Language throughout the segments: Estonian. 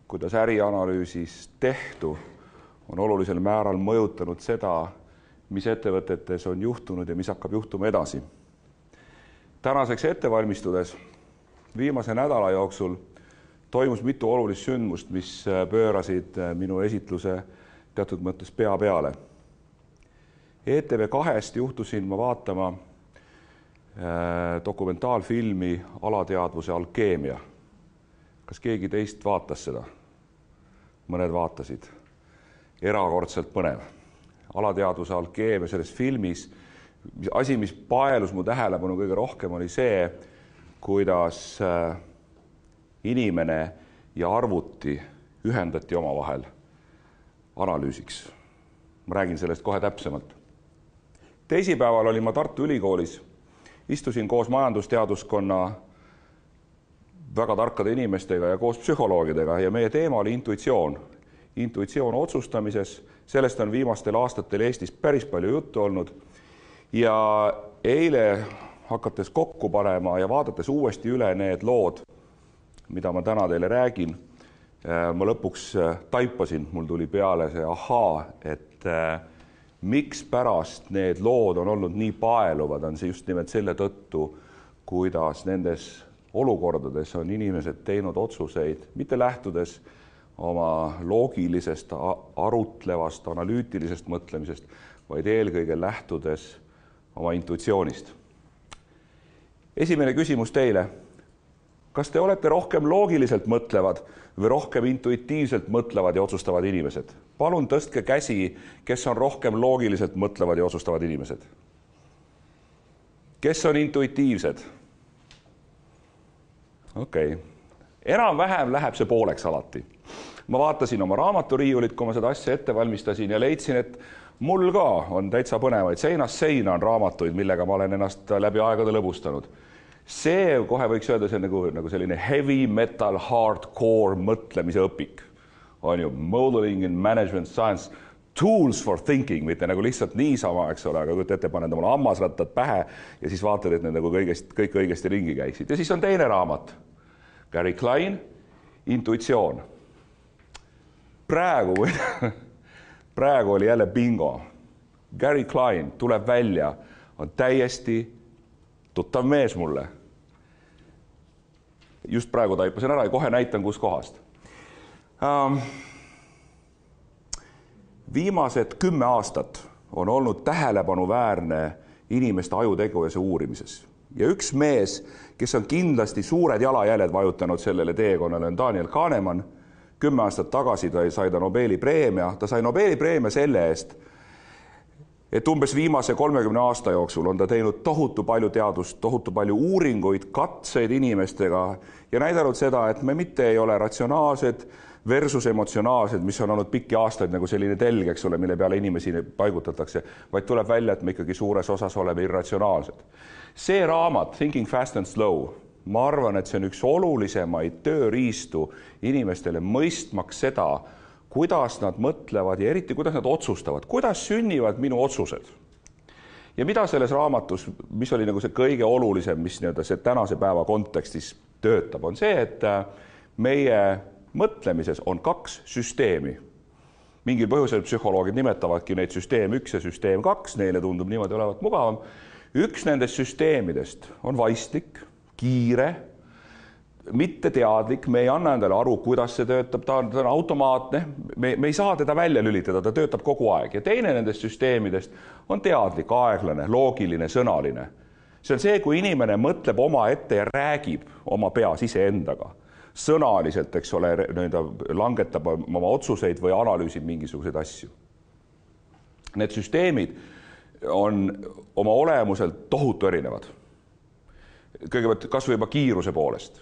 kuidas ärianalüüsis tehtu on olulisel määral mõjutanud seda, mis ettevõtetes on juhtunud ja mis hakkab juhtuma edasi. Tänaseks ettevalmistudes viimase nädala jooksul toimus mitu olulist sündmust, mis pöörasid minu esitluse teatud mõttes pea peale. ETV2-st juhtusin ma vaatama dokumentaalfilmi Alateadvuse alkeemia. Kas keegi teist vaatas seda? Mõned vaatasid. Erakordselt põnev. Alateadvuse alkeemia selles filmis. Asi, mis paelus mu tähelepanu kõige rohkem, oli see, kuidas inimene ja arvuti ühendati omavahel analüüsiks. Ma räägin sellest kohe täpsemalt. Teisipäeval olin ma Tartu Ülikoolis. Istusin koos majandusteaduskonna väga tarkade inimestega ja koos psühholoogidega ja meie teema oli intuitsioon. Intuitsioon otsustamises, sellest on viimastel aastatel Eestis päris palju juttu olnud. Ja eile hakates kokku panema ja vaadates uuesti üle need lood, mida ma täna teile räägin, ma lõpuks taipasin, mul tuli peale see ahaa, et miks pärast need lood on olnud nii paeluvad, on see just nimelt selle tõttu, kuidas nendes olukordades on inimesed teinud otsuseid, mitte lähtudes oma loogilisest, arutlevast, analüütilisest mõtlemisest, vaid eelkõige lähtudes oma intuitsioonist. Esimene küsimus teile. Kas te olete rohkem loogiliselt mõtlevad või rohkem intuitiivselt mõtlevad ja otsustavad inimesed? Palun tõstke käsi, kes on rohkem loogiliselt mõtlevad ja otsustavad inimesed. Kes on intuitiivsed? Okei. Enam-vähem läheb see pooleks alati. Ma vaatasin oma raamaturiiulit, kui ma seda asja ette valmistasin ja leidsin, et mul ka on täitsa põnevaid. Seinast seina on raamatuid, millega ma olen ennast läbi aegade lõbustanud. See kohe võiks öelda, see on nagu selline heavy metal hardcore mõtlemise õpik. On ju modeling and management science tools for thinking, mitte nagu lihtsalt niisama, eks ole, aga kui ette paned omale hammasrattad pähe ja siis vaatad, et need nagu kõik õigesti ringi käiksid. Ja siis on teine raamat. Gary Klein, intuitsioon. Praegu oli jälle bingo. Gary Klein tuleb välja, on täiesti tuttav mees mulle. Just praegu taipasin ära ja kohe näitan, kus kohast. Viimased 10 aastat on olnud tähelepanuväärne inimeste ajutegevuse uurimises. Ja üks mees, kes on kindlasti suured jalajäljed vajutanud sellele teekonnale, on Daniel Kahneman. 10 aastat tagasi sai ta Nobeli preemia. Ta sai Nobeli preemia selle eest, et umbes viimase 30 aasta jooksul on ta teinud tohutu palju teadust, tohutu palju uuringuid, katseid inimestega ja näidanud seda, et me mitte ei ole ratsionaalsed versus emotsionaalsed, mis on olnud pikki aastaid nagu selline telg, eks ole, mille peale inimesi paigutatakse, vaid tuleb välja, et me ikkagi suures osas oleme irratsionaalsed. See raamat, Thinking Fast and Slow, ma arvan, et see on üks olulisemaid tööriistu inimestele mõistmaks seda, kuidas nad mõtlevad ja eriti kuidas nad otsustavad, kuidas sünnivad minu otsused. Ja mida selles raamatus, mis oli nagu see kõige olulisem, mis see tänase päeva kontekstis töötab, on see, et meie mõtlemises on 2 süsteemi. Mingil põhjusel psühholoogid nimetavadki neid süsteem 1 ja süsteem 2, neile tundub niimoodi olevat mugavam. Üks nendest süsteemidest on vaistlik, kiire, mitte teadlik, me ei anna endale aru, kuidas see töötab, ta on automaatne, me ei saa teda välja lülitada, ta töötab kogu aeg. Ja teine nendest süsteemidest on teadlik, aeglane, loogiline, sõnaline. See on see, kui inimene mõtleb oma ette ja räägib oma peas iseendaga. Sõnaliselt, eks ole, langetab oma otsuseid või analüüsib mingisuguseid asju. Need süsteemid on oma olemuselt tohutu erinevad. Kõigepealt kas või juba kiiruse poolest.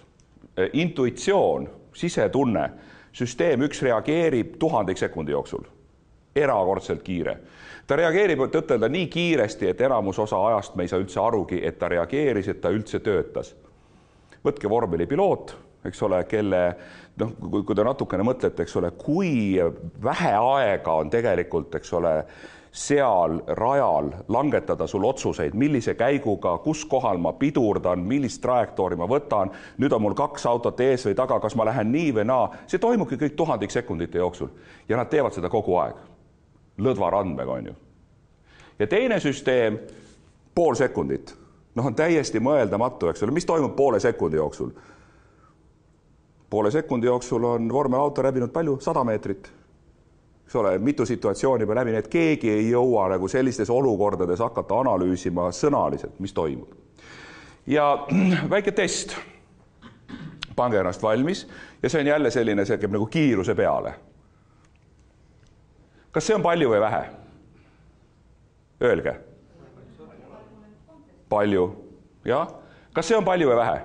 Intuitsioon, sisetunne, süsteem 1 reageerib 1000 sekundi jooksul. Erakordselt kiire. Ta reageerib, et ütelda nii kiiresti, et enamus osa ajast me ei saa üldse arugi, et ta reageeris, et ta üldse töötas. Võtke vormelipiloot, eks ole, kelle, kui te natukene mõtlete, eks ole, kui vähe aega on tegelikult, eks ole, seal rajal langetada sul otsuseid, millise käiguga, kus kohal ma pidurdan, millist trajektoori ma võtan, nüüd on mul 2 autot ees või taga, kas ma lähen nii või naa, see toimubki kõik 1000 sekundite jooksul ja nad teevad seda kogu aeg. Lõdvarandmega on ju. Ja teine süsteem, pool sekundit, on täiesti mõeldamatu, eks ole, mis toimub poole sekundi jooksul? Poole sekundi jooksul on vormelauto läbinud palju? 100 meetrit. Eks ole, mitu situatsiooni peab läbi, nii et keegi ei jõua nagu sellistes olukordades hakata analüüsima sõnaliselt, mis toimub. Ja väike test. Pange ennast valmis ja see on jälle selline, see käib nagu kiiruse peale. Kas see on palju või vähe? Öelge. Palju. Ja? Kas see on palju või vähe?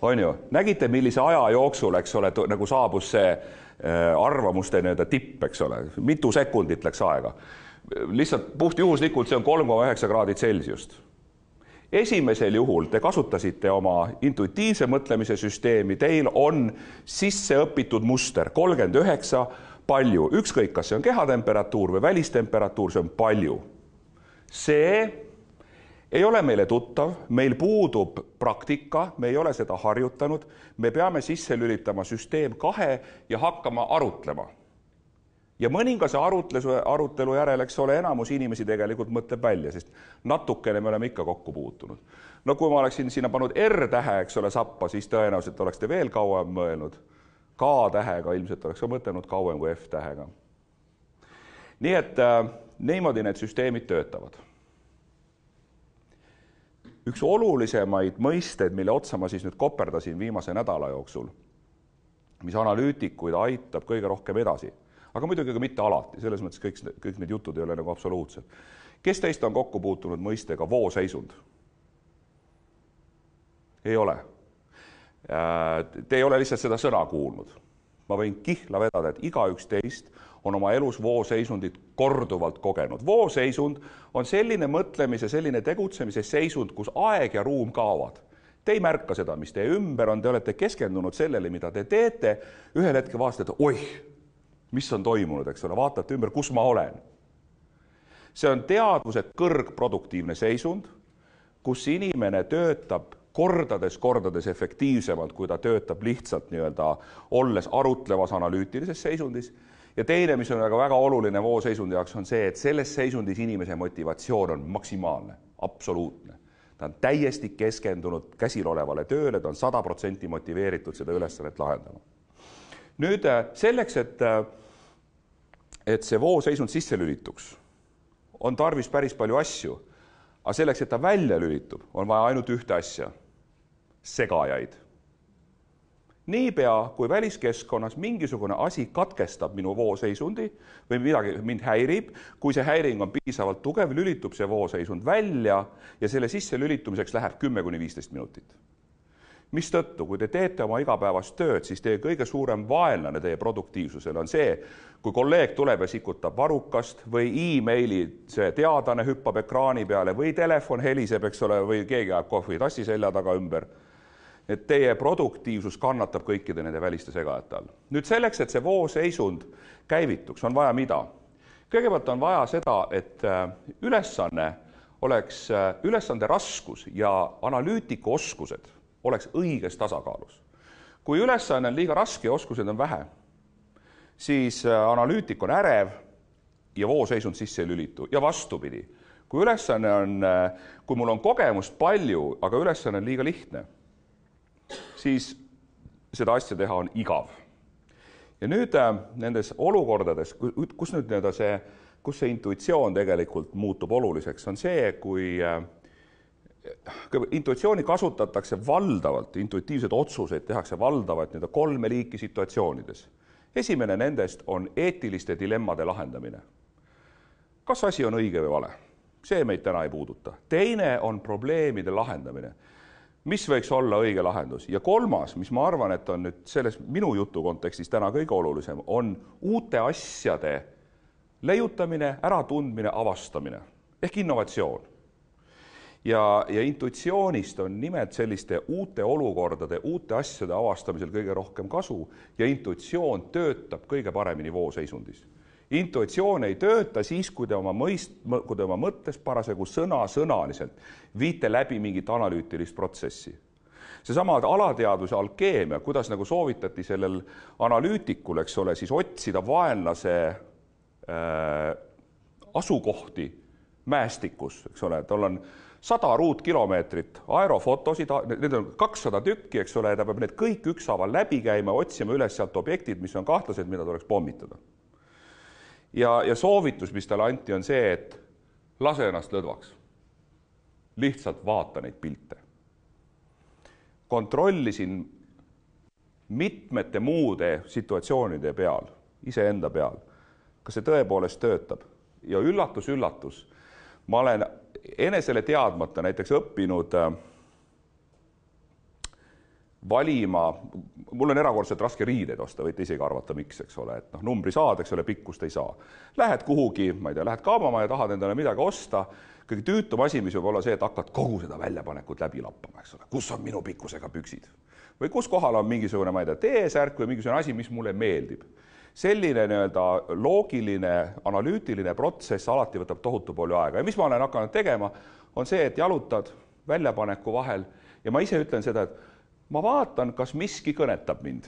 On ju? Nägite, millise aja jooksul, eks ole, nagu saabus see arvamuste tipp, eks ole. Mitu sekundit läks aega. Lihtsalt puht juhuslikult see on 3,9 kraadid Celsiust. Esimesel juhul te kasutasite oma intuitiivse mõtlemise süsteemi, teil on sisse õpitud muster 39 palju. Ükskõik, kas see on kehatemperatuur või välistemperatuur, see on palju. See ei ole meile tuttav, meil puudub praktika, me ei ole seda harjutanud, me peame sisse lülitama süsteem 2 ja hakkama arutlema. Ja mõningase arutelu järel, eks ole, enamus inimesi tegelikult mõtleb välja, sest natukene me oleme ikka kokku puutunud. No kui ma oleksin sinna pannud R-tähe, eks ole, sappa, siis tõenäoliselt oleks te veel kauem mõelnud. K-tähega ilmselt oleks ka mõtelnud kauem kui F-tähega. Nii et niimoodi need süsteemid töötavad. Üks olulisemaid mõisteid, mille otsa ma siis nüüd koperdasin viimase nädala jooksul, mis analüütikuid aitab kõige rohkem edasi, aga muidugi ka mitte alati, selles mõttes kõik need jutud ei ole nagu absoluutsed. Kes teist on kokku puutunud mõistega vooseisund? Ei ole. Te ei ole lihtsalt seda sõna kuulnud. Ma võin kihla vedada, et igaüks teist on oma elus vooseisundit korduvalt kogenud. Vooseisund on selline mõtlemise, selline tegutsemise seisund, kus aeg ja ruum kaovad. Te ei märka seda, mis teie ümber on, te olete keskendunud sellele, mida te teete, ühel hetkel vaatate, oih, mis on toimunud, eks ole, vaatate ümber, kus ma olen. See on teadvuse kõrgproduktiivne seisund, kus inimene töötab kordades efektiivsemalt, kui ta töötab lihtsalt olles arutlevas analüütilises seisundis. Ja teine, mis on väga oluline vooseisundi jaoks, on see, et selles seisundis inimese motivatsioon on maksimaalne, absoluutne. Ta on täiesti keskendunud käsil olevale tööle, ta on 100% motiveeritud seda ülesannet lahendama. Nüüd selleks, et see vooseisund sisse lülituks, on tarvis päris palju asju, aga selleks, et ta välja lülitub, on vaja ainult ühte asja. Segajaid. Niipea, kui väliskeskkonnas mingisugune asi katkestab minu vooseisundi või midagi mind häirib, kui see häiring on piisavalt tugev, lülitub see vooseisund välja ja selle sisse lülitumiseks läheb 10–15 minutit. Mistõttu, kui te teete oma igapäevast tööd, siis teie kõige suurem vaenlane teie produktiivsusele on see, kui kolleeg tuleb ja sikutab varrukast või e-maili see teadane hüppab ekraani peale või telefon heliseb, eks ole, või keegi ajab kohvitassi selja taga ümber. Et teie produktiivsus kannatab kõikide nende väliste segajate all. Nüüd selleks, et see vooseisund käivituks, on vaja mida? Kõigepealt on vaja seda, et ülesande raskus ja analüütiku oskused oleks õiges tasakaalus. Kui ülesanne on liiga raske ja oskused on vähe, siis analüütik on ärev ja vooseisund sisse ei lülitu ja vastupidi. Kui mul on kogemust palju, aga ülesanne on liiga lihtne, siis seda asja teha on igav. Ja nüüd nendes olukordades, kus see intuitsioon tegelikult muutub oluliseks, on see, kui intuitsiooni kasutatakse valdavalt, intuitiivsed otsuseid tehakse valdavalt 3 liiki situatsioonides. Esimene nendest on eetiliste dilemmade lahendamine. Kas asi on õige või vale? See meid täna ei puuduta. Teine on probleemide lahendamine. Mis võiks olla õige lahendus? Ja kolmas, mis ma arvan, et on nüüd selles minu jutu kontekstis täna kõige olulisem, on uute asjade leiutamine, äratundmine, avastamine ehk innovatsioon. ja intuitsioonist on nimelt selliste uute olukordade, uute asjade avastamisel kõige rohkem kasu ja intuitsioon töötab kõige paremini vooseisundis. Intuitsioon ei tööta siis, kui te oma mõttes parasjagu sõnaliselt viite läbi mingit analüütilist protsessi. Seesama alateadvuse alkeemia, kuidas nagu soovitati sellel analüütikul, eks ole, siis otsida vaenlase asukohti mäestikus, eks ole, tal on 100 ruutkilomeetrit aerofotosid, need on 200 tükki, eks ole, ta peab need kõik ükshaaval läbi käima, otsima üles sealt objektid, mis on kahtlased, mida tuleks pommitada. Ja soovitus, mis talle anti, on see, et lase ennast lõdvaks. Lihtsalt vaata neid pilte. Kontrollisin mitmete muude situatsioonide peal, iseenda peal, kas see tõepoolest töötab. Ja üllatus, ma olen enesele teadmata näiteks õppinud valima, mul on erakordselt raske riideid osta, võite isegi arvata, miks, eks ole, et numbri saad, eks ole, pikkust ei saa. Lähed kuhugi, ma ei tea, lähed kaubamaja, tahad endale midagi osta, kõige tüütum asi, mis võib olla see, et hakkad kogu seda väljapanekut läbi lappama, eks ole, kus on minu pikkusega püksid või kus kohal on mingisugune, ma ei tea, T-särk või mingisugune asi, mis mulle meeldib. Selline loogiline, analüütiline protsess alati võtab tohutu palju aega ja mis ma olen hakanud tegema, on see, et jalutad väljapaneku vahel ja ma ise ütlen seda, et ma vaatan, kas miski kõnetab mind.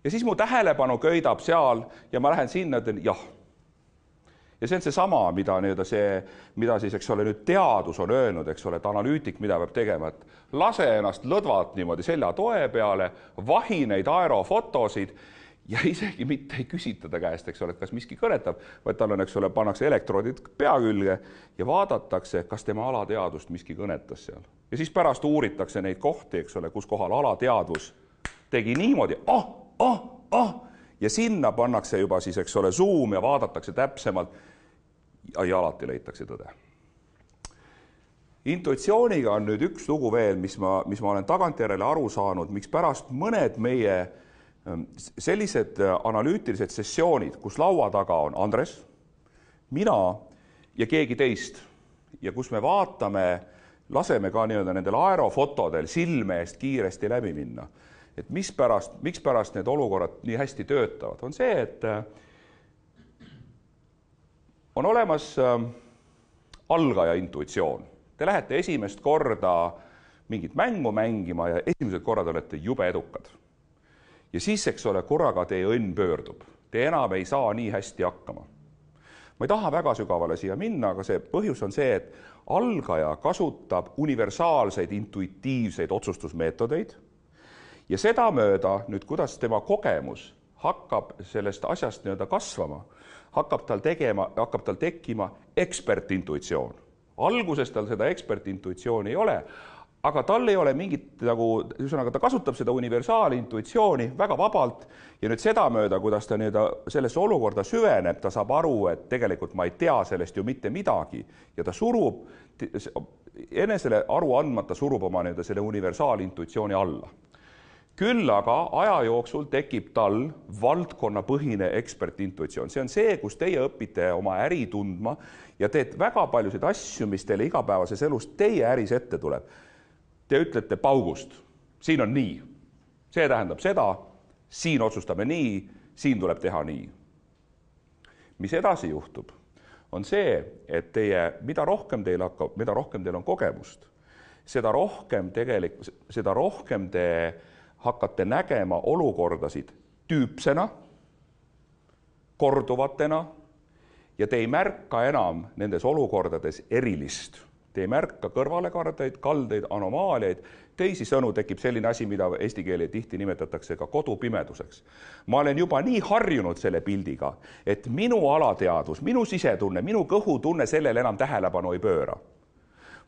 Ja siis mu tähelepanu köidab seal ja ma lähen sinna, ütlen jah. Ja see on seesama, mida siis, eks ole, nüüd teadus on öelnud, eks ole, et analüütik, mida peab tegema, et lase ennast lõdvalt niimoodi selja toe peale, vahi neid aerofotosid ja isegi mitte ei küsitada käest, eks ole, et kas miski kõnetab, vaid tal on, eks ole, pannakse elektroodid pea külge ja vaadatakse, kas tema alateadvust miski kõnetas seal. Ja siis pärast uuritakse neid kohti, eks ole, kus kohal alateadvus tegi niimoodi, ja sinna pannakse juba siis, eks ole, zoom ja vaadatakse täpsemalt ja alati leitakse tõde. Intuitsiooniga on nüüd üks lugu veel, mis ma olen tagantjärele aru saanud, miks pärast mõned meie sellised analüütilised sessioonid, kus laua taga on Andres, mina ja keegi teist ja kus me vaatame, laseme ka nendel aerofotodel silme eest kiiresti läbi minna. Et miks pärast need olukorrad nii hästi töötavad? On see, et on olemas algaja intuitsioon. Te lähete esimest korda mingit mängu mängima ja esimesed korrad olete jube edukad. Ja siis, eks ole, korraga teie õnn pöördub. Te enam ei saa nii hästi hakkama. Ma ei taha väga sügavale siia minna, aga see põhjus on see, et algaja kasutab universaalseid, intuitiivseid otsustusmeetodeid ja seda mööda, nüüd kuidas tema kogemus hakkab sellest asjast kasvama, hakkab tal tekkima ekspertintuitsioon. Alguses tal seda ekspertintuitsiooni ei ole, aga tal ei ole mingit, ühesõnaga ta kasutab seda universaalintuitsiooni väga vabalt ja nüüd seda mööda, kuidas ta sellesse olukorda süveneb, ta saab aru, et tegelikult ma ei tea sellest ju mitte midagi ja ta surub, enesele aru andmata surub oma selle universaalintuitsiooni alla. Küll aga aja jooksul tekib tal valdkonnapõhine ekspertintuitsioon. See on see, kus teie õpite oma äri tundma ja teed väga paljusid asju, mis teile igapäevases elus teie äris ette tuleb. Te ütlete paugust, siin on nii. See tähendab seda, siin otsustame nii, siin tuleb teha nii. Mis edasi juhtub, on see, et mida rohkem teil on kogemust, seda rohkem te hakkate nägema olukordasid tüüpsena, korduvatena ja te ei märka enam nendes olukordades erilist. Te ei märka kõrvalekardeid, kaldeid, anomaaliaid. Teisi sõnu tekib selline asi, mida eesti keeli tihti nimetatakse ka kodupimeduseks. Ma olen juba nii harjunud selle pildiga, et minu alateadvus, minu sisetunne, minu kõhutunne sellele enam tähelepanu ei pööra.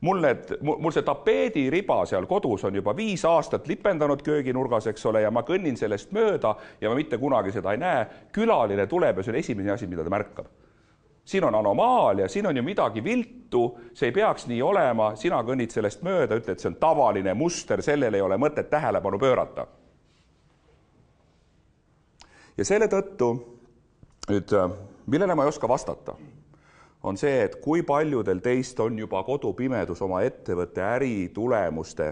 Mul see tapeediriba seal kodus on juba 5 aastat lipendanud kööginurgas, eks ole, ja ma kõnnin sellest mööda ja ma mitte kunagi seda ei näe. Külaline tuleb ja see on esimene asi, mida ta märkab. Siin on anomaalia, siin on ju midagi viltu, see ei peaks nii olema, sina kõnnid sellest mööda, ütled, et see on tavaline muster, sellele ei ole mõtet tähelepanu pöörata. Ja selle tõttu, millele ma ei oska vastata, on see, et kui paljudel teist on juba kodupimedus oma ettevõtte äritulemuste,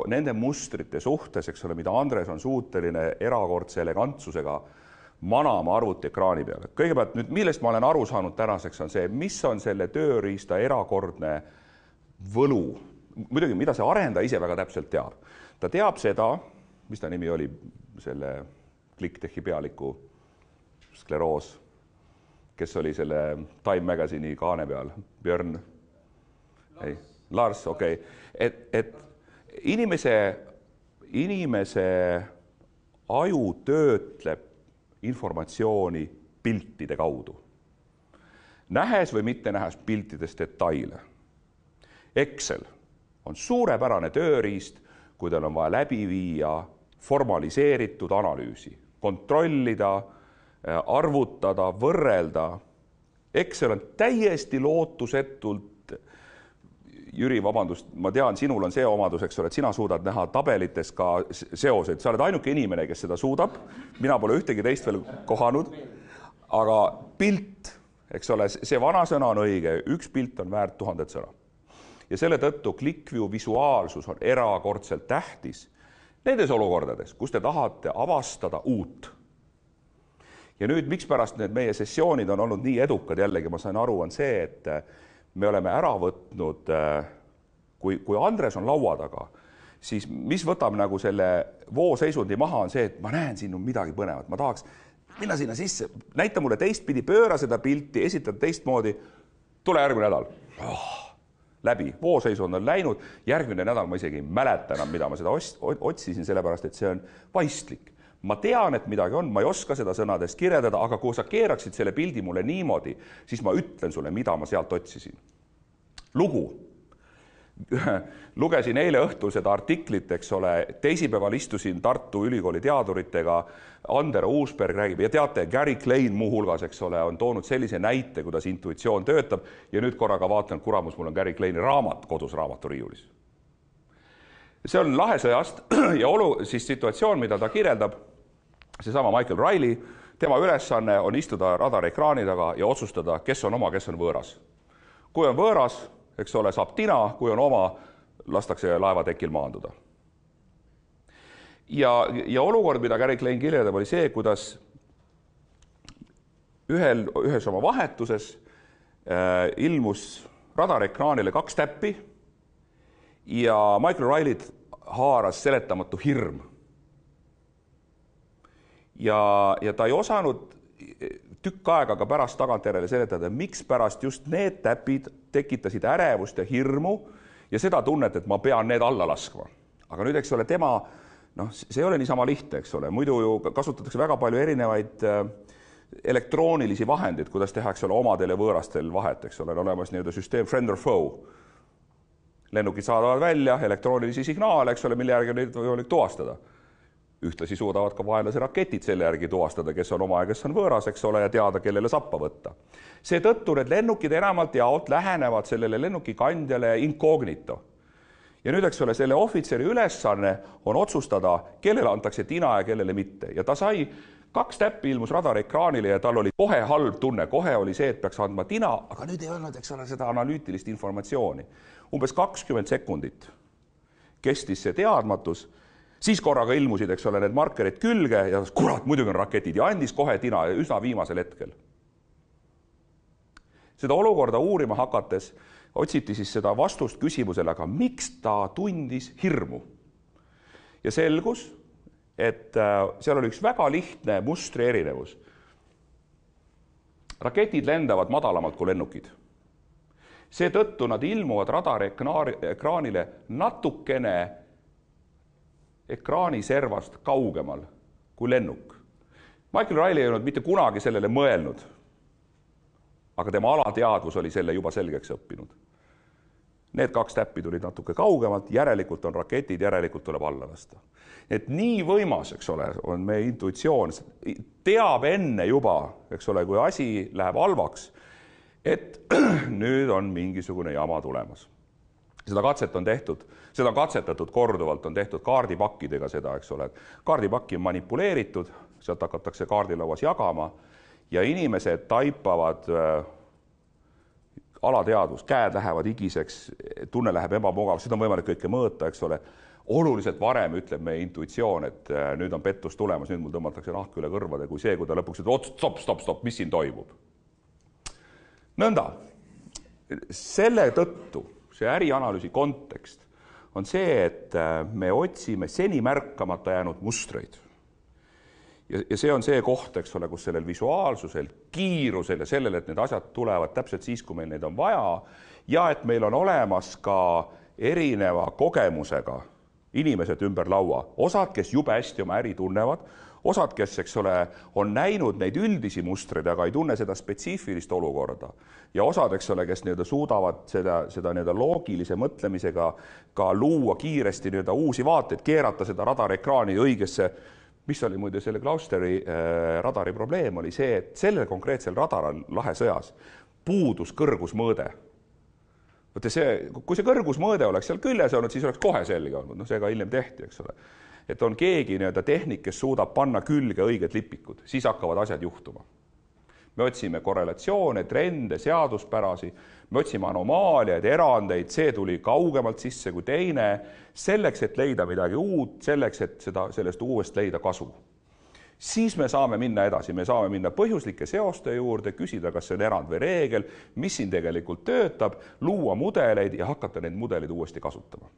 nende mustrite suhtes, eks ole, mida Andres on suuteline erakordse elegantsusega manama arvutiekraani peale. Kõigepealt nüüd, millest ma olen aru saanud tänaseks, on see, mis on selle tööriista erakordne võlu. Muidugi, mida see arendaja ise väga täpselt teab. Ta teab seda, mis ta nimi oli, selle Clicktechi pealiku skleroos, kes oli selle Time Magazine'i kaane peal, Björn? Lars, okei. Et inimese aju töötleb informatsiooni piltide kaudu. Nähes või mitte nähes piltides detaile. Excel on suurepärane tööriist, kui teil on vaja läbi viia formaliseeritud analüüsi, kontrollida, arvutada, võrrelda. Excel on täiesti lootusetult, Jüri, vabandust, ma tean, sinul on see omadus, eks ole, et sina suudad näha tabelites ka seoseid. Sa oled ainuke inimene, kes seda suudab. Mina pole ühtegi teist veel kohanud. Aga pilt, eks ole, see vana sõna on õige. Üks pilt on väärt 1000 sõna. Ja selle tõttu ClickView visuaalsus on erakordselt tähtis nendes olukordades, kus te tahate avastada uut. Ja nüüd, miks pärast need meie sessioonid on olnud nii edukad, jällegi ma sain aru, on see, et me oleme ära võtnud, kui Andres on laua taga, siis mis võtab nagu selle vooseisundi maha on see, et ma näen siin midagi põnevat, ma tahaks minna sinna sisse, näita mulle teistpidi, pööra seda pilti, esitada teistmoodi, tule järgmine nädal. Läbi, vooseisund on läinud, järgmine nädal ma isegi ei mäleta enam, mida ma seda otsisin, sellepärast, et see on vaistlik. Ma tean, et midagi on, ma ei oska seda sõnadest kirjeldada, aga kui sa keeraksid selle pildi mulle niimoodi, siis ma ütlen sulle, mida ma sealt otsisin. Lugu. Lugesin eile õhtul seda artiklit, eks ole, teisipäeval istusin Tartu Ülikooli teaduritega, Ander Uusberg räägib, ja teate, Gary Klein muu hulgas, eks ole, on toonud sellise näite, kuidas intuitsioon töötab, ja nüüd korraga vaatan, kuramus, mul on Gary Kleini raamat kodus raamaturiiulis. See on lahesõjast ja siis situatsioon, mida ta kirjeldab, seesama Michael Riley, tema ülesanne on istuda radarekraani taga ja otsustada, kes on oma, kes on võõras. Kui on võõras, eks ole, saab tina, kui on oma, lastakse laevatekil maanduda. Ja olukord, mida Gary Klein kirjeldab, oli see, kuidas ühes oma vahetuses ilmus radarekraanile 2 täppi ja Michael Riley haaras seletamatu hirm. Ja ta ei osanud tükk aega ka pärast tagantjärele seletada, miks pärast just need täpid tekitasid ärevust ja hirmu ja seda tunnet, et ma pean need alla laskma. Aga nüüd, eks ole, tema, see ei ole niisama lihtne, eks ole, muidu ju kasutatakse väga palju erinevaid elektroonilisi vahendeid, kuidas tehakse omadel ja võõrastel vahet, eks ole, on olemas nii-öelda süsteem friend or foe. Lennukid saadavad välja elektroonilisi signaale, eks ole, mille järgi neid võimalik tuvastada. Ühtlasi suudavad ka vaenlase raketid selle järgi tuvastada, kes on oma ja kes on võõras, eks ole, ja teada, kellele sappa võtta. Seetõttu need lennukid enamalt jaolt lähenevad sellele lennukikandjale incognito. Ja nüüd, eks ole, selle ohvitseri ülesanne on otsustada, kellele antakse tina ja kellele mitte. Ja ta sai 2 täppi ilmus radarekraanile ja tal oli kohe halb tunne. Kohe oli see, et peaks andma tina, aga nüüd ei olnud, eks ole, seda analüütilist informatsiooni. Umbes 20 sekundit kestis see teadmatus. Siis korraga ilmusid, eks ole, need markerid külge ja kurat, muidugi on raketid ja andis kohe tina üsna viimasel hetkel. Seda olukorda uurima hakates otsiti siis seda vastust küsimusele, aga miks ta tundis hirmu? Ja selgus, et seal oli üks väga lihtne mustri erinevus. Raketid lendavad madalamalt kui lennukid. Seetõttu nad ilmuvad radarekraanile natukene ekraani servast kaugemal kui lennuk. Michael Riley ei olnud mitte kunagi sellele mõelnud, aga tema alateadvus oli selle juba selgeks õppinud. Need 2 täppi tulid natuke kaugemalt, järelikult on raketid, järelikult tuleb alla lasta. Et nii võimas, eks ole, on meie intuitsioon, teab enne juba, eks ole, kui asi läheb halvaks, et nüüd on mingisugune jama tulemas. Seda katset on tehtud, seda on katsetatud korduvalt, on tehtud kaardipakkidega seda, eks ole. Kaardipakki on manipuleeritud, sealt hakatakse kaardilauas jagama ja inimesed taipavad alateadvus, käed lähevad igiseks, tunne läheb ebamugavaks, seda on võimalik kõike mõõta, eks ole. Oluliselt varem ütleb meie intuitsioon, et nüüd on pettus tulemas, nüüd mul tõmmatakse nahk üle kõrvade, kui see, kui ta lõpuks ütleb, stop, mis siin toimub. Nõnda, selle tõttu see ärianalüüsi kontekst on see, et me otsime seni märkamata jäänud mustreid. Ja see on see koht, eks ole, kus sellel visuaalsusel, kiirusel ja sellel, et need asjad tulevad täpselt siis, kui meil neid on vaja ja et meil on olemas ka erineva kogemusega inimesed ümber laua. Osad, kes jube hästi oma äri tunnevad, osad, kes, eks ole, on näinud neid üldisi mustreid, aga ei tunne seda spetsiifilist olukorda. Ja osad, eks ole, kes suudavad seda loogilise mõtlemisega ka luua kiiresti uusi vaateid, keerata seda radar-ekraani õigesse. Mis oli muide selle Gloucesteri radari probleem oli see, et sellel konkreetsel radaral lahesõjas puudus kõrgusmõõde. Kui see kõrgusmõõde oleks seal küljes olnud, siis oleks kohe selge olnud, see ka hiljem tehti, eks ole. Et on keegi tehnik, kes suudab panna külge õiged lipikud, siis hakkavad asjad juhtuma. Me otsime korrelatsioone, trende, seaduspärasi, me otsime anomaaliaid, erandeid, see tuli kaugemalt sisse kui teine, selleks, et leida midagi uut, selleks, et sellest uuest leida kasu. Siis me saame minna edasi, me saame minna põhjuslike seoste juurde, küsida, kas see on erand või reegel, mis siin tegelikult töötab, luua mudeleid ja hakata neid mudeleid uuesti kasutama.